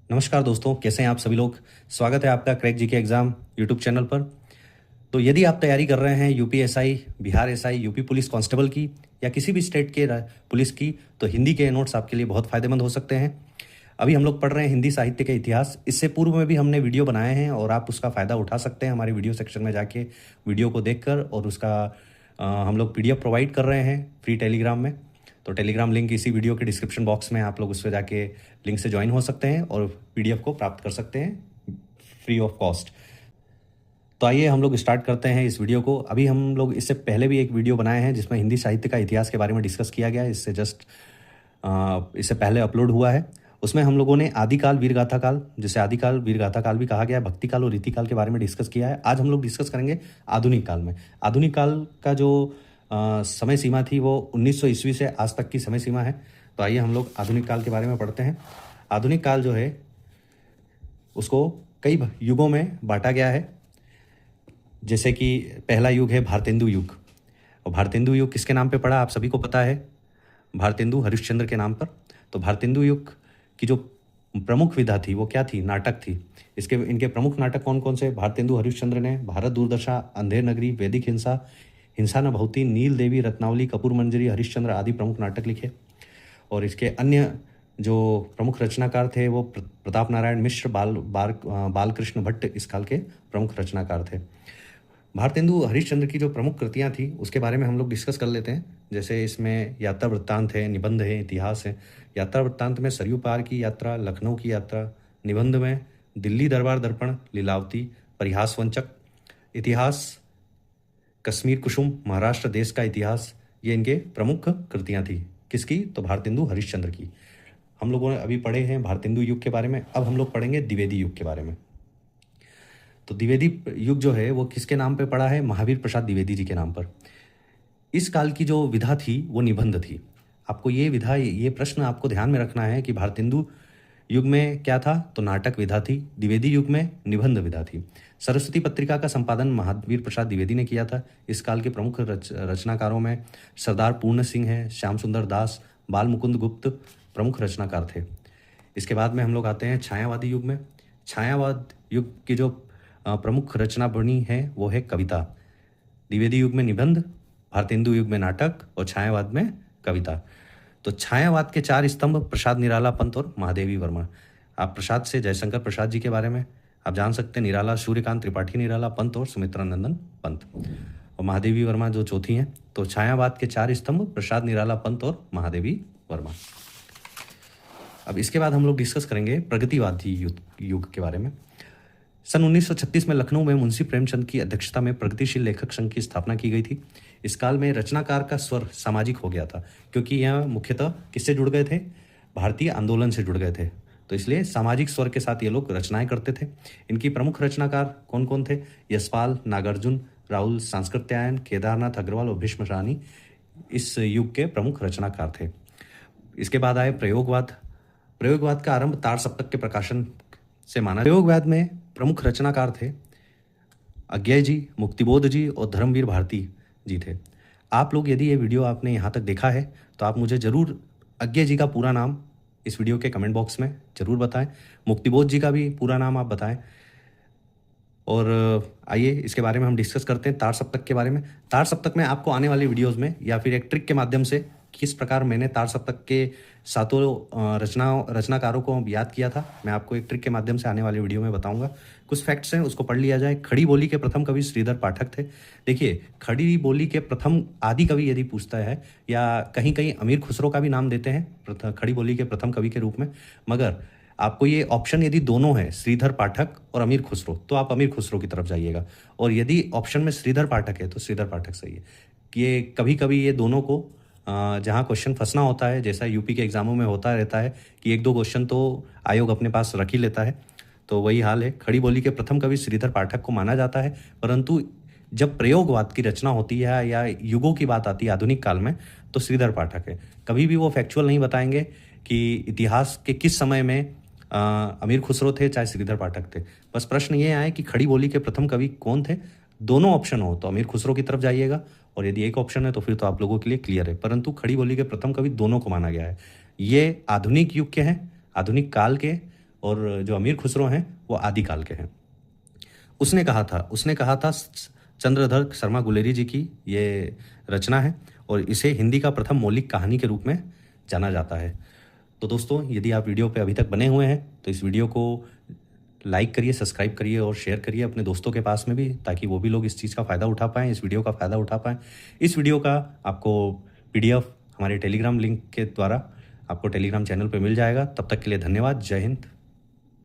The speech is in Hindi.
नमस्कार दोस्तों, कैसे हैं आप सभी लोग। स्वागत है आपका क्रैक जी के एग्ज़ाम यूट्यूब चैनल पर। तो यदि आप तैयारी कर रहे हैं UPSI, Bihar SI, UP police constable की या किसी भी स्टेट के पुलिस की, तो हिंदी के नोट्स आपके लिए बहुत फ़ायदेमंद हो सकते हैं। अभी हम लोग पढ़ रहे हैं हिंदी साहित्य का इतिहास। इससे पूर्व में भी हमने वीडियो बनाए हैं और आप उसका फ़ायदा उठा सकते हैं हमारे वीडियो सेक्शन में जाके वीडियो को देखकर, और उसका हम लोग पीडीएफ प्रोवाइड कर रहे हैं फ्री टेलीग्राम में। तो टेलीग्राम लिंक इसी वीडियो के डिस्क्रिप्शन बॉक्स में, आप लोग उस पर जाके लिंक से ज्वाइन हो सकते हैं और पीडीएफ को प्राप्त कर सकते हैं फ्री ऑफ कॉस्ट। तो आइए हम लोग स्टार्ट करते हैं इस वीडियो को। अभी हम लोग इससे पहले भी एक वीडियो बनाए हैं जिसमें हिंदी साहित्य का इतिहास के बारे में डिस्कस किया गया है। इससे पहले अपलोड हुआ है। उसमें हम लोगों ने आदिकाल वीर गाथा काल, जिसे आदिकाल वीर गाथा काल भी कहा गया है, भक्ति काल और रीति काल के बारे में डिस्कस किया है। आज हम लोग डिस्कस करेंगे आधुनिक काल में। आधुनिक काल का जो समय सीमा थी वो 1900 ईस्वी से आज तक की समय सीमा है। तो आइए हम लोग आधुनिक काल के बारे में पढ़ते हैं। आधुनिक काल जो है उसको कई युगों में बांटा गया है। जैसे कि पहला युग है भारतेंदु युग। और भारतेंदु युग किसके नाम पे पड़ा, आप सभी को पता है, भारतेंदु हरिश्चंद्र के नाम पर। तो भारतेंदु युग की जो प्रमुख विधा थी वो क्या थी, नाटक थी। इनके प्रमुख नाटक कौन कौन से, भारतेंदु हरिश्चंद्र ने भारत दूरदशा, अंधेर नगरी, वैदिक हिंसा, हिंसा न भवती, नील देवी, रत्नावली, कपूर मंजरी, हरिश्चंद्र आदि प्रमुख नाटक लिखे। और इसके अन्य जो प्रमुख रचनाकार थे वो प्रताप नारायण मिश्र, बालकृष्ण भट्ट इस काल के प्रमुख रचनाकार थे। भारतेंदु हरिश्चंद्र की जो प्रमुख कृतियां थी उसके बारे में हम लोग डिस्कस कर लेते हैं। जैसे इसमें यात्रा वृत्तांत है, निबंध है, इतिहास है। यात्रा वृत्तांत में सरयू पार की यात्रा, लखनऊ की यात्रा। निबंध में दिल्ली दरबार दर्पण, लीलावती, परिहास वंचक। इतिहास कश्मीर कुसुम, महाराष्ट्र देश का इतिहास। ये इनके प्रमुख कृतियां थी। किसकी, तो भारतेंदु हरिश्चंद्र की। हम लोगों ने अभी पढ़े हैं भारतेंदु युग के बारे में। अब हम लोग पढ़ेंगे द्विवेदी युग के बारे में। तो द्विवेदी युग जो है वो किसके नाम पे पड़ा है, महावीर प्रसाद द्विवेदी जी के नाम पर। इस काल की जो विधा थी वो निबंध थी। आपको ये प्रश्न आपको ध्यान में रखना है कि भारतेंदु युग में क्या था, तो नाटक विधा थी। द्विवेदी युग में निबंध विधा थी। सरस्वती पत्रिका का संपादन महावीर प्रसाद द्विवेदी ने किया था। इस काल के प्रमुख रचनाकारों में सरदार पूर्ण सिंह है, श्याम सुंदर दास, बाल मुकुंद गुप्त प्रमुख रचनाकार थे। इसके बाद में हम लोग आते हैं छायावादी युग में। छायावाद युग की जो प्रमुख रचना बनी है वो है कविता। द्विवेदी युग में निबंध, भारतेंदु युग में नाटक और छायावाद में कविता। तो छायावाद के 4 स्तंभ प्रसाद निराला पंत और महादेवी वर्मा। आप प्रसाद से जयशंकर प्रसाद जी के बारे में आप जान सकते हैं। निराला सूर्यकांत त्रिपाठी निराला पंत और सुमित्रा नंदन पंत, और महादेवी वर्मा जो चौथी हैं। तो छायावाद के 4 स्तंभ प्रसाद निराला पंत और महादेवी वर्मा। अब इसके बाद हम लोग डिस्कस करेंगे प्रगतिवादी युग के बारे में। सन 1936 में लखनऊ में मुंशी प्रेमचंद की अध्यक्षता में प्रगतिशील लेखक संघ की स्थापना की गई थी। इस काल में रचनाकार का स्वर सामाजिक हो गया था, क्योंकि यह मुख्यतः किससे जुड़ गए थे, भारतीय आंदोलन से जुड़ गए थे। तो इसलिए सामाजिक स्वर के साथ ये लोग रचनाएं करते थे। इनकी प्रमुख रचनाकार कौन कौन थे, यशपाल, नागार्जुन, राहुल सांस्कृत्यायन, केदारनाथ अग्रवाल और भीष्म रानी इस युग के प्रमुख रचनाकार थे। इसके बाद आए प्रयोगवाद। प्रयोगवाद का आरंभ तार सप्तक के प्रकाशन से माना। प्रयोगवाद में प्रमुख रचनाकार थे अज्ञेय जी, मुक्तिबोध जी और धर्मवीर भारती जी थे। आप लोग यदि ये वीडियो आपने यहाँ तक देखा है तो आप मुझे ज़रूर अज्ञेय जी का पूरा नाम इस वीडियो के कमेंट बॉक्स में ज़रूर बताएं। मुक्तिबोध जी का भी पूरा नाम आप बताएं। और आइए इसके बारे में हम डिस्कस करते हैं तार सप्तक के बारे में। तार सप्तक में आपको आने वाले वीडियोज़ में या फिर एक ट्रिक के माध्यम से किस प्रकार मैंने तार सप्तक के सातों रचनाकारों को याद किया था, मैं आपको एक ट्रिक के माध्यम से आने वाले वीडियो में बताऊंगा। कुछ फैक्ट्स हैं, उसको पढ़ लिया जाए। खड़ी बोली के प्रथम कवि श्रीधर पाठक थे। देखिए, खड़ी बोली के प्रथम आदि कवि यदि पूछता है, या कहीं कहीं अमीर खुसरो का भी नाम देते हैं खड़ी बोली के प्रथम कवि के रूप में, मगर आपको ये ऑप्शन यदि दोनों है, श्रीधर पाठक और अमीर खुसरो, तो आप अमीर खुसरो की तरफ जाइएगा। और यदि ऑप्शन में श्रीधर पाठक है तो श्रीधर पाठक सही है। ये कभी कभी ये दोनों को जहाँ क्वेश्चन फंसना होता है, जैसा यूपी के एग्जामों में होता रहता है कि 1-2 क्वेश्चन तो आयोग अपने पास रख ही लेता है, तो वही हाल है। खड़ी बोली के प्रथम कवि श्रीधर पाठक को माना जाता है, परंतु जब प्रयोगवाद की रचना होती है या युगों की बात आती है आधुनिक काल में, तो श्रीधर पाठक है। कभी भी वो फैक्चुअल नहीं बताएंगे कि इतिहास के किस समय में अमीर खुसरो थे चाहे श्रीधर पाठक थे। बस प्रश्न ये आए कि खड़ी बोली के प्रथम कवि कौन थे। दोनों ऑप्शन हो तो अमीर खुसरो की तरफ जाइएगा, और यदि एक ऑप्शन है तो फिर तो आप लोगों के लिए क्लियर है। परंतु खड़ी बोली के प्रथम कवि दोनों को माना गया है। ये आधुनिक युग के हैं, आधुनिक काल के, और जो अमीर खुसरो हैं वो आदिकाल के हैं। उसने कहा था चंद्रधर शर्मा गुलेरी जी की ये रचना है और इसे हिंदी का प्रथम मौलिक कहानी के रूप में जाना जाता है। तो दोस्तों, यदि आप वीडियो पे अभी तक बने हुए हैं तो इस वीडियो को लाइक करिए, सब्सक्राइब करिए और शेयर करिए अपने दोस्तों के पास में भी, ताकि वो भी लोग इस चीज़ का फ़ायदा उठा पाएँ, इस वीडियो का फ़ायदा उठा पाएँ। इस वीडियो का आपको PDF हमारे टेलीग्राम लिंक के द्वारा आपको टेलीग्राम चैनल पे मिल जाएगा। तब तक के लिए धन्यवाद। जय हिंद।